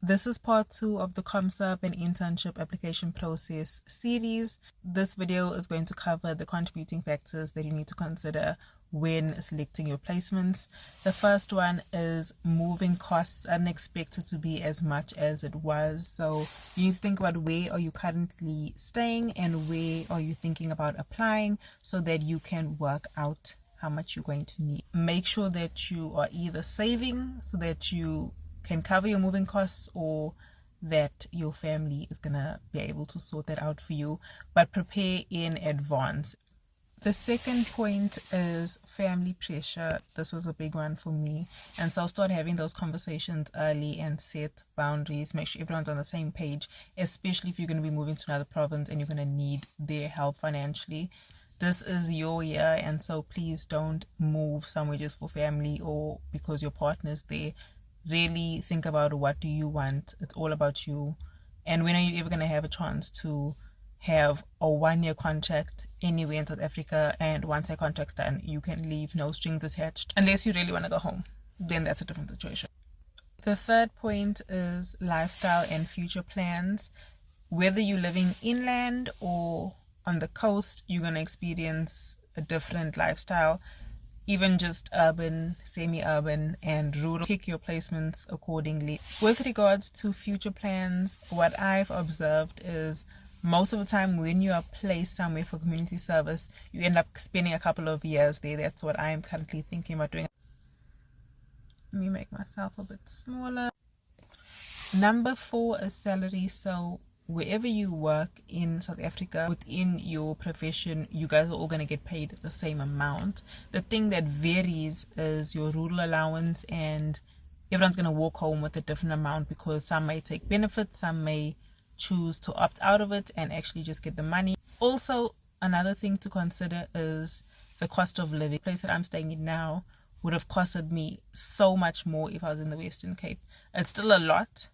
This is part 2 of the ComSub and Internship application process series. This video is going to cover the contributing factors that you need to consider when selecting your placements. The first one is moving costs aren't expected to be as much as it was. So you need to think about where are you currently staying and where are you thinking about applying so that you can work out how much you're going to need. Make sure that you are either saving so that you can cover your moving costs or that your family is gonna be able to sort that out for you, but prepare in advance. The second point is family pressure. This was a big one for me, and so I'll start having those conversations early and set boundaries. Make sure everyone's on the same page, especially if you're going to be moving to another province and you're going to need their help financially. This is your year, and so please don't move somewhere just for family or because your partner's there. Really think about what do you want. It's all about you. And when are you ever going to have a chance to have a 1-year contract anywhere in South Africa, and once that contract's done you can leave, no strings attached, unless you really want to go home, then that's a different situation. The third point is lifestyle and future plans. Whether you're living inland or on the coast, you're going to experience a different lifestyle. Even just urban, semi-urban, and rural. Pick your placements accordingly. With regards to future plans, what I've observed is most of the time when you are placed somewhere for community service, you end up spending a couple of years there. That's what I'm currently thinking about doing. Let me make myself a bit smaller. Number 4 is salary. So wherever you work in South Africa, within your profession, you guys are all going to get paid the same amount. The thing that varies is your rural allowance, and everyone's going to walk home with a different amount because some may take benefits, some may choose to opt out of it and actually just get the money. Also, another thing to consider is the cost of living. The place that I'm staying in now would have costed me so much more if I was in the Western Cape. It's still a lot,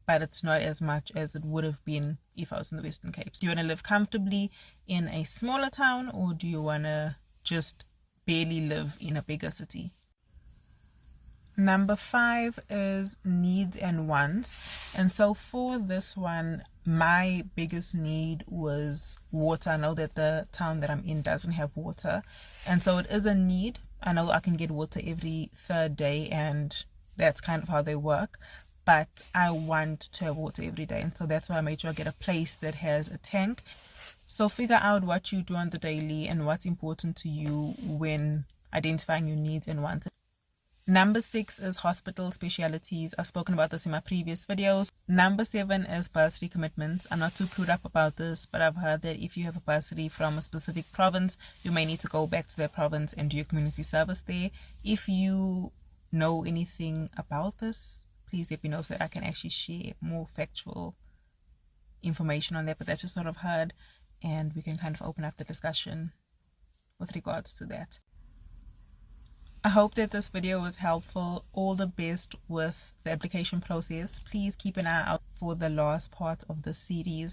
but it's not as much as it would have been if I was in the Western Cape. Do you want to live comfortably in a smaller town, or do you want to just barely live in a bigger city? Number 5 is needs and wants. And so for this one, my biggest need was water. I know that the town that I'm in doesn't have water, and so it is a need. I know I can get water every 3rd day, and that's kind of how they work. But I want to have water every day, and so that's why I made sure I get a place that has a tank. So figure out what you do on the daily and what's important to you when identifying your needs and wants. Number 6 is hospital specialities. I've spoken about this in my previous videos. Number 7 is bursary commitments. I'm not too clued up about this, but I've heard that if you have a bursary from a specific province, you may need to go back to that province and do your community service there. If you know anything about this, please let me know so that I can actually share more factual information on that. But that's just sort of heard, and we can kind of open up the discussion with regards to that. I hope that this video was helpful. All the best with the application process. Please keep an eye out for the last part of the series.